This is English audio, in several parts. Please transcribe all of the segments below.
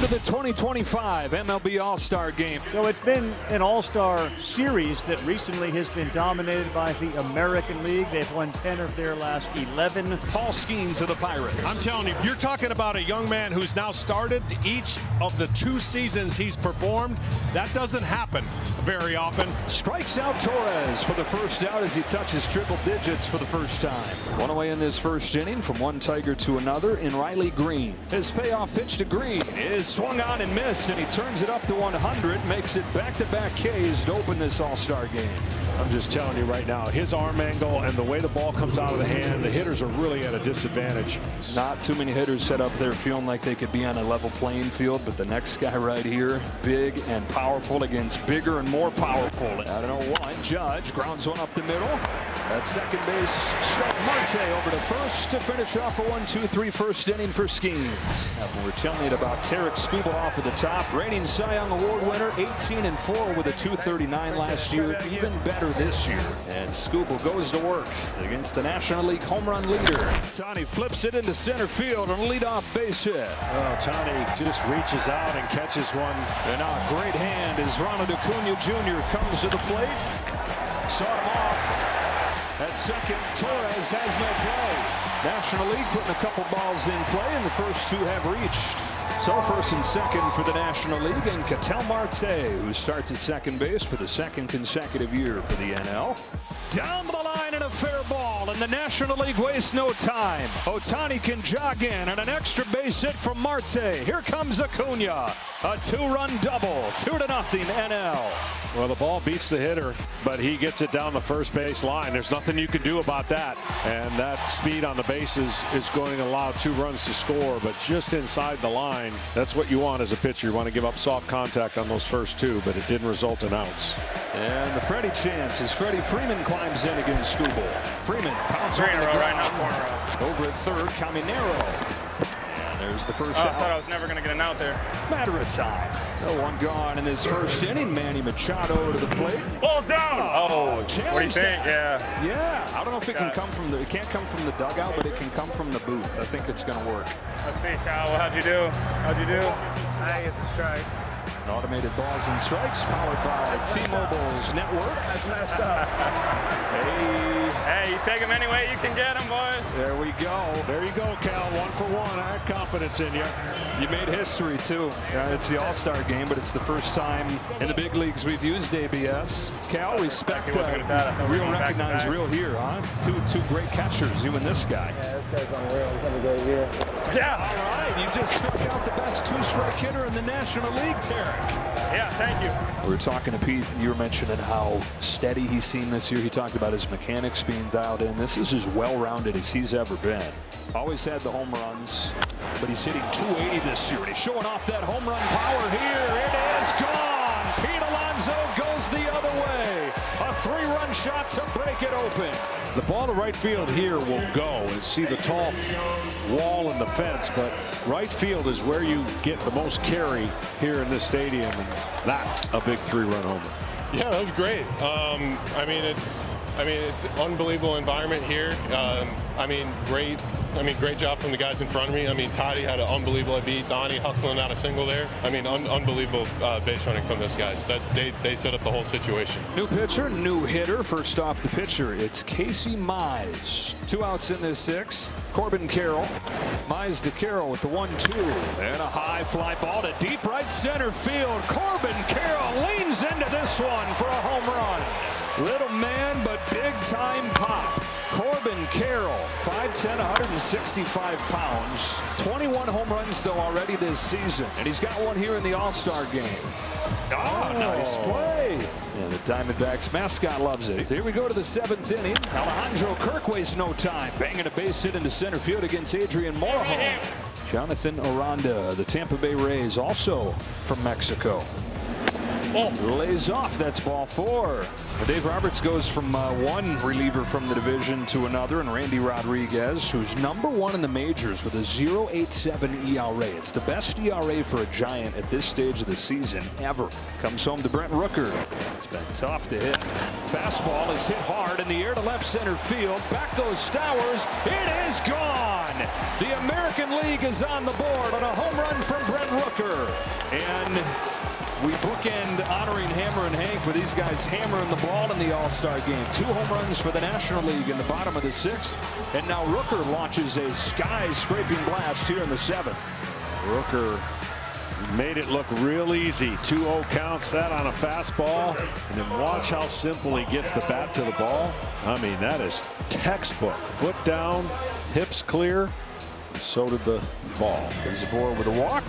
To the 2025 MLB All-Star Game. So it's been an All-Star series that recently has been dominated by the American League. They've won 10 of their last 11. Paul Skeens of the Pirates. I'm telling you, you're talking about a young man who's now started each of the 2 seasons he's performed. That doesn't happen very often. Strikes out Torres for the first out as he touches triple digits for the first time. One away in this first inning from one Tiger to another in Riley Green. His payoff pitch to Green is swung on and missed, and he turns it up to 100, makes it back-to-back Ks to open this All-Star game. I'm just telling you right now, his arm angle and the way the ball comes out of the hand, the hitters are really at a disadvantage. Not too many hitters set up there feeling like they could be on a level playing field, but the next guy right here, big and powerful against bigger and more powerful. I don't know why. Judge grounds one up the middle. At second base, struck Marte over to first to finish off a 1-2-3 first inning for Skeens. We're telling you about Tarek Skubal off at the top. Reigning Cy Young Award winner, 18-4 with a 239 last year. Even better this year. And Skubal goes to work against the National League home run leader. Tani flips it into center field on a leadoff base hit. Oh, Tani just reaches out and catches one. And a great hand as Ronald Acuna Jr. comes to the plate. Saw him off. At second, Torres has no play. National League putting a couple balls in play, and the first 2 have reached. So first and second for the National League, and Ketel Marte, who starts at second base for the second consecutive year for the NL. Down the line and a fair ball, and the National League wastes no time. Ohtani can jog in, and an extra base hit from Marte. Here comes Acuna. A 2-run double, 2-0 NL. Well, the ball beats the hitter, but he gets it down the first base line. There's nothing you can do about that. And that speed on the bases is going to allow 2 runs to score, but just inside the line, that's what you want as a pitcher. You want to give up soft contact on those first 2, but it didn't result in outs. And the Freddie chance as Freddie Freeman climbs in against Skubal. Freeman pounds 3 in a row right now, corner. Over at third, Caminero. There's the first out. I thought I was never going to get an out there. Matter of time. No one gone in this first inning. Manny Machado to the plate. Ball down. Oh, what do you think? That. Yeah. I don't know if it can come from it can't come from the dugout, but it can come from the booth. I think it's going to work. Let's see, Kyle. How'd you do? I get the strike. Automated balls and strikes powered by T-Mobile's network. That's messed up. Hey, you take them any way you can get them, boys. There we go. There you go, Cal. 1 for 1. I had confidence in you. You made history, too. It's the All-Star game, but it's the first time in the big leagues we've used ABS. Cal, respect real recognize real here, huh? Two great catchers, you and this guy. Yeah, this guy's unreal. He's having a great year. Yeah, all right. You just struck out the best 2-strike hitter in the National League, Tarek. Yeah, thank you. We were talking to Pete, and you were mentioning how steady he's seen this year. He talked about his mechanics being dialed in. This is as well-rounded as he's ever been. Always had the home runs, but he's hitting 280 this year, and he's showing off that home run power here. It is gone. Pete Alonso goes the other way. A 3-run shot to break it open. The ball to right field here will go and see the tall wall and the fence, but right field is where you get the most carry here in this stadium, and that's a big 3-run homer. Yeah, that was great. It's unbelievable environment here. Great job from the guys in front of me. Toddy had an unbelievable beat. Donnie hustling out a single there. Unbelievable base running from those guys. They set up the whole situation. New pitcher, new hitter. First off the pitcher, it's Casey Mize. 2 outs in this 6th. Corbin Carroll. Mize to Carroll with the 1-2. And a high fly ball to deep right center field. Corbin Carroll leans into this one for a home run. Little man, but big-time pop. Corbin Carroll, 5'10", 165 pounds. 21 home runs, though, already this season. And he's got one here in the All-Star game. Oh, nice play. And the Diamondbacks mascot loves it. Here we go to the 7th inning. Alejandro Kirk wastes no time, banging a base hit into center field against Adrian Morejon. Jonathan Aranda, the Tampa Bay Rays, also from Mexico. Lays off. That's ball 4. Dave Roberts goes from one reliever from the division to another, and Randy Rodriguez, who's #1 in the majors with a 0.87 ERA. It's the best ERA for a Giant at this stage of the season ever. Comes home to Brent Rooker. It's been tough to hit. Fastball is hit hard in the air to left center field. Back goes Stowers. It is gone. The American League is on the board on a home run from Brent Rooker. And we bookend honoring Hammer and Hank with these guys hammering the ball in the All-Star game. 2 home runs for the National League in the bottom of the 6th. And now Rooker launches a sky-scraping blast here in the 7th. Rooker made it look real easy. 2-0 counts that on a fastball. And then watch how simple he gets the bat to the ball. I mean, that is textbook. Foot down, hips clear. So did the ball. There's Zabor with a walk.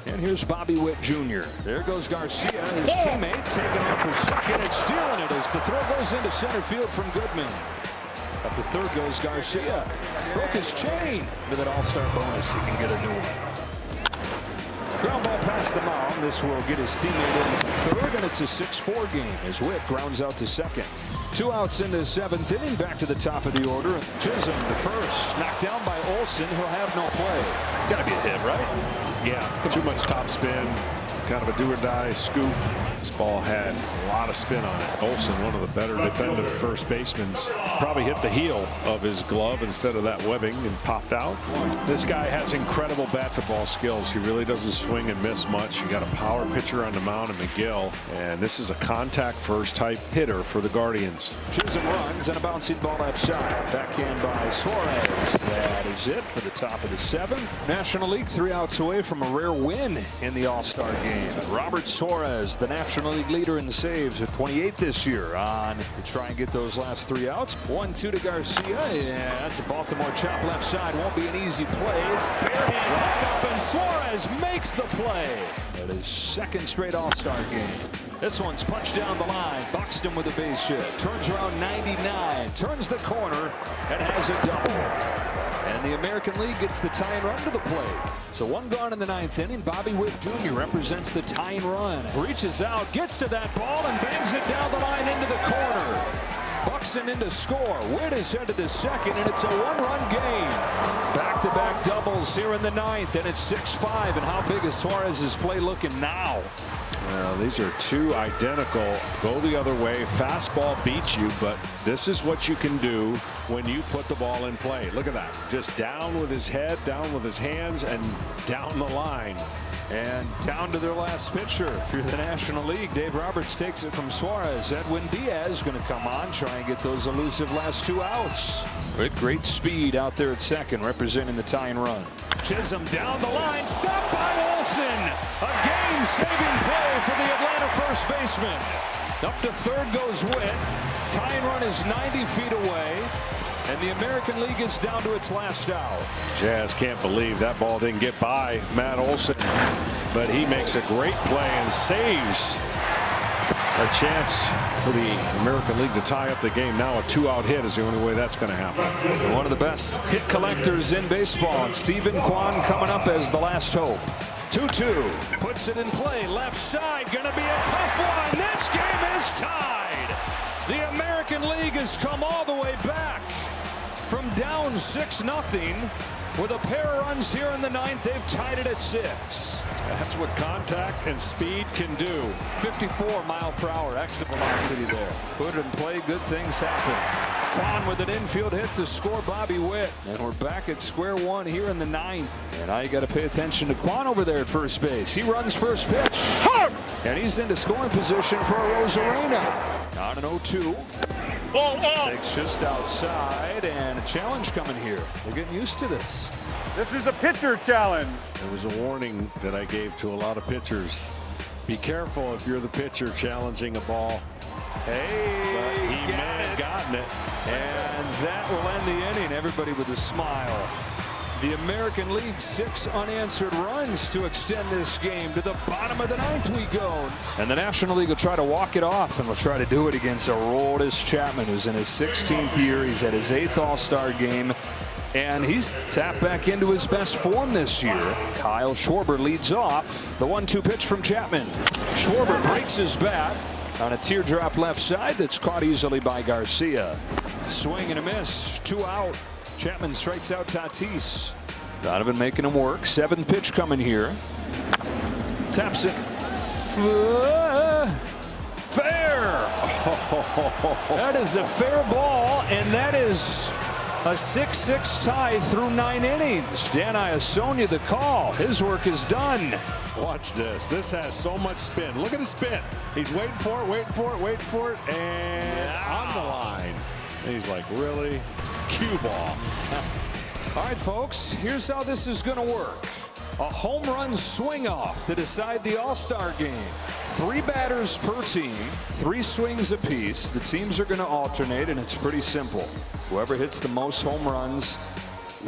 And here's Bobby Witt Jr. There goes Garcia, his teammate, taking off for second and stealing it as the throw goes into center field from Goodman. Up to third goes Garcia. Broke his chain. With an all-star bonus, he can get a new one. Ground ball past the mound. This will get his teammate in for third, and it's a 6-4 game as Witt grounds out to second. 2 outs in the 7th inning. Back to the top of the order. Chisholm to first. Knocked down by Olsen. He'll have no play. Gotta be a hit, right? Yeah, too much top spin. Kind of a do-or-die scoop. This ball had a lot of spin on it. Olsen, one of the better defended first basemen, probably hit the heel of his glove instead of that webbing and popped out. This guy has incredible bat-to-ball skills. He really doesn't swing and miss much. You got a power pitcher on the mound in McGill, and this is a contact-first type hitter for the Guardians. Chisholm runs and a bouncing ball left side. Backhand by Suarez. That is it for the top of the 7th. National League 3 outs away from a rare win in the All-Star game. Robert Suarez, the National League leader in saves at 28 this year, on to try and get those last 3 outs. 1-2 to Garcia. Yeah, that's a Baltimore chop left side. Won't be an easy play. Barehand back up, and Suarez makes the play. That is 2nd straight All-Star game. This one's punched down the line. Buxton with a base hit. Turns around 99. Turns the corner and has a double. And the American League gets the tying run to the plate. So 1 gone in the 9th inning. Bobby Witt Jr. represents the tying run. Reaches out, gets to that ball, and bangs it down the line into the corner. Buxton in to score. Witt is headed to second, and it's a 1-run game. Back-to-back doubles here in the 9th, and it's 6-5. And how big is Suarez's play looking now? Well, these are 2 identical, go the other way. Fastball beats you, but this is what you can do when you put the ball in play. Look at that. Just down with his head, down with his hands, and down the line. And down to their last pitcher through the National League. Dave Roberts takes it from Suarez. Edwin Diaz going to come on, try and get those elusive last 2 outs. With great speed out there at second, representing the tying run. Chisholm down the line, stopped by Olsen. A game-saving play for the Atlanta first baseman. Up to third goes Witt. Tying run is 90 feet away. And the American League is down to its last out. Jazz can't believe that ball didn't get by Matt Olsen, but he makes a great play and saves a chance for the American League to tie up the game. Now a 2-out hit is the only way that's going to happen. One of the best hit collectors in baseball, and Stephen Kwan coming up as the last hope. 2-2, puts it in play, left side, going to be a tough one. This game is tied. The American League has come all the way back. From down 6-0 with a pair of runs here in the 9th, they've tied it at 6. That's what contact and speed can do. 54 mile-per-hour exit velocity there. Put it in play, good things happen. Kwan with an infield hit to score Bobby Witt. And we're back at square one here in the 9th. And now you got to pay attention to Kwan over there at first base. He runs first pitch. And he's into scoring position for Rosarena. On an 0-2. Takes just outside, and a challenge coming here. We're getting used to this. This is a pitcher challenge. There was a warning that I gave to a lot of pitchers. Be careful if you're the pitcher challenging a ball. Hey, but he may have gotten it. And that will end the inning. Everybody with a smile. The American League 6 unanswered runs to extend this game. To the bottom of the 9th we go. And the National League will try to walk it off, and will try to do it against Aroldis Chapman, who's in his 16th year. He's at his 8th All-Star game. And he's tapped back into his best form this year. Kyle Schwarber leads off. The 1-2 pitch from Chapman. Schwarber breaks his bat on a teardrop left side that's caught easily by Garcia. Swing and a miss. 2 out. Chapman strikes out Tatis. Donovan making him work. 7th pitch coming here. Taps it. Fair. That is a fair ball, and that is a 6-6 tie through 9 innings. Dan Iasonia the call. His work is done. Watch this. This has so much spin. Look at the spin. He's waiting for it, waiting for it, waiting for it, and on the line. And he's like, really? Cue ball. All right, folks, here's how this is going to work. A home run swing off to decide the All-Star game. 3 batters per team, 3 swings apiece. The teams are going to alternate, and it's pretty simple. Whoever hits the most home runs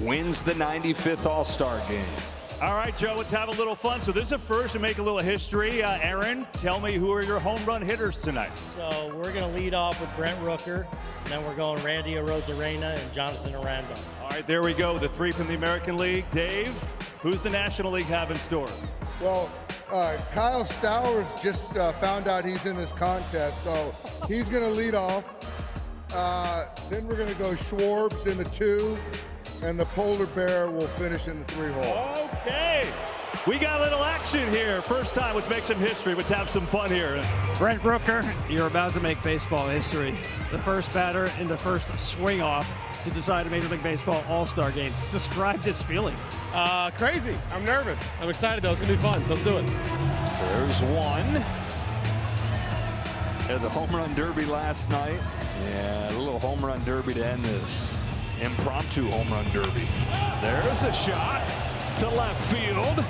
wins the 95th All-Star game. All right, Joe, let's have a little fun. So this is a first to make a little history. Aaron, tell me, who are your home run hitters tonight? So we're going to lead off with Brent Rooker, and then we're going Randy Arozarena and Jonathan Aranda. All right, there we go. The 3 from the American League. Dave, who's the National League have in store? Well, Kyle Stowers just found out he's in this contest, so he's going to lead off. Then we're going to go Schwarbs in the 2, and the Polar Bear will finish in the 3-hole. Okay. We got a little action here. First time. Let's make some history. Let's have some fun here. Brent Rooker, you're about to make baseball history. The first batter in the first swing off to decide a Major League Baseball All-Star game. Describe this feeling. Crazy. I'm nervous. I'm excited, though. It's going to be fun, so let's do it. There's one. Had the home run derby last night. Yeah, a little home run derby to end this impromptu home run derby. There's a shot to left field,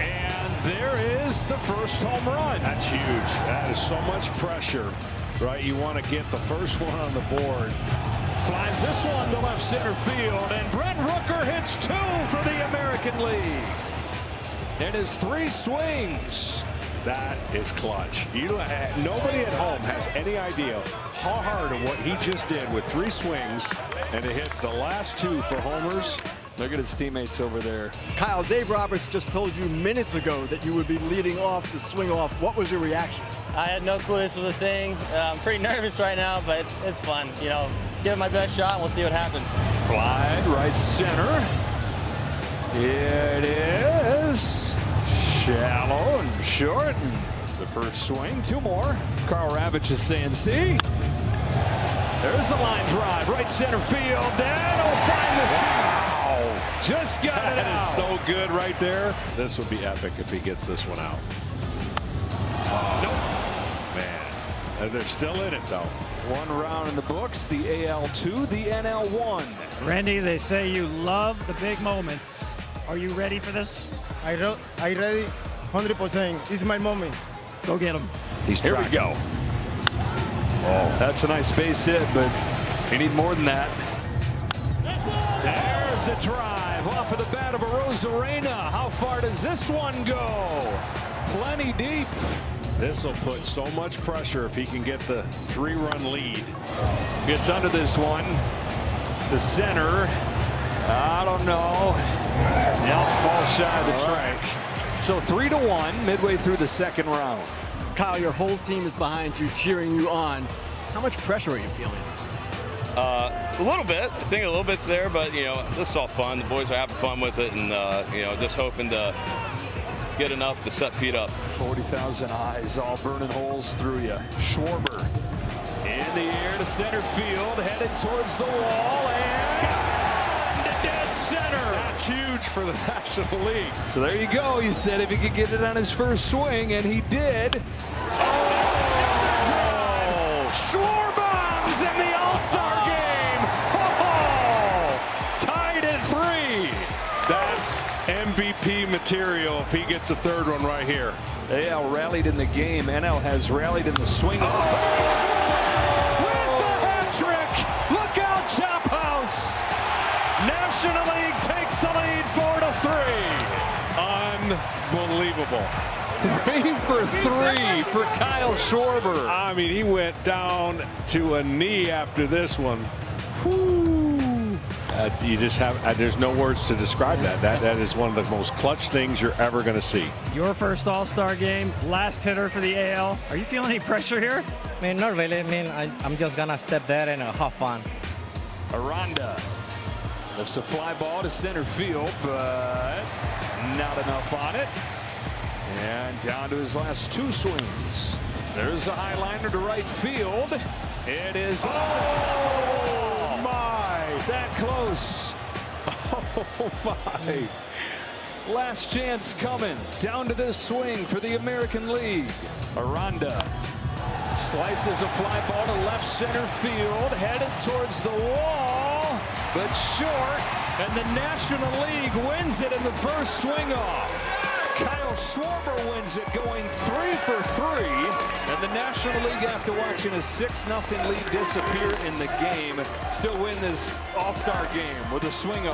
and there is the first home run. That's huge. That is so much pressure, right? You want to get the first one on the board. Flies this one to left center field, and Brent Rooker hits 2 for the American League. And his 3 swings. That is clutch. Nobody at home has any idea how hard of what he just did with 3 swings and to hit the last 2 for homers. Look at his teammates over there. Kyle, Dave Roberts just told you minutes ago that you would be leading off the swing off. What was your reaction? I had no clue this was a thing. I'm pretty nervous right now, but it's fun. You know, give it my best shot, and we'll see what happens. Fly right center. It is shallow and short. And the first swing, 2 more. Carl Ravitch is saying, see? There's the line drive, right center field. That'll find the seats. Just got it out. That is so good right there. This would be epic if he gets this one out. Nope. Man, they're still in it, though. 1 round in the books, the AL2, the NL1. Randy, they say you love the big moments. Are you ready for this? I ready 100%. This is my moment. Go get him. Here we go. Oh, that's a nice base hit, but you need more than that. There's a drive off of the bat of Arozarena. How far does this one go? Plenty deep. This will put so much pressure if he can get the 3-run lead. Gets under this one to center. I don't know. Yep, falls shy of the track. So 3-1 midway through the 2nd round. Kyle, your whole team is behind you, cheering you on. How much pressure are you feeling? A little bit. I think a little bit's there, but, you know, this is all fun. The boys are having fun with it, and, you know, just hoping to get enough to set Pete up. 40,000 eyes all burning holes through you. Schwarber in the air to center field, headed towards the wall, and to dead center. That's huge for the National League. So there you go. You said if he could get it on his first swing, and he did. Schwarbombs in the All-Star game. Tied at 3. That's MVP material if he gets the 3rd one right here. AL rallied in the game. NL has rallied in the swing. With the hat trick. Look out, Chop House. National League takes the lead 4-3. Unbelievable. 3 for 3 for Kyle Schwarber. I mean, he went down to a knee after this one. Whew. You just have, there's no words to describe that. That is one of the most clutch things you're ever going to see. Your first All-Star game, last hitter for the AL. Are you feeling any pressure here? I mean, not really. I mean, I'm just gonna step there and have fun. Aranda lifts a fly ball to center field, but not enough on it. And down to his last 2 swings. There's a high liner to right field. It is oh my, that close. Oh my. Last chance coming. Down to this swing for the American League. Aranda slices a fly ball to left center field, headed towards the wall, but short, and the National League wins it in the first swing off. Kyle Schwarber wins it, going 3 for 3, and the National League, after watching a 6-0 lead disappear in the game, still win this All-Star game with a swing off.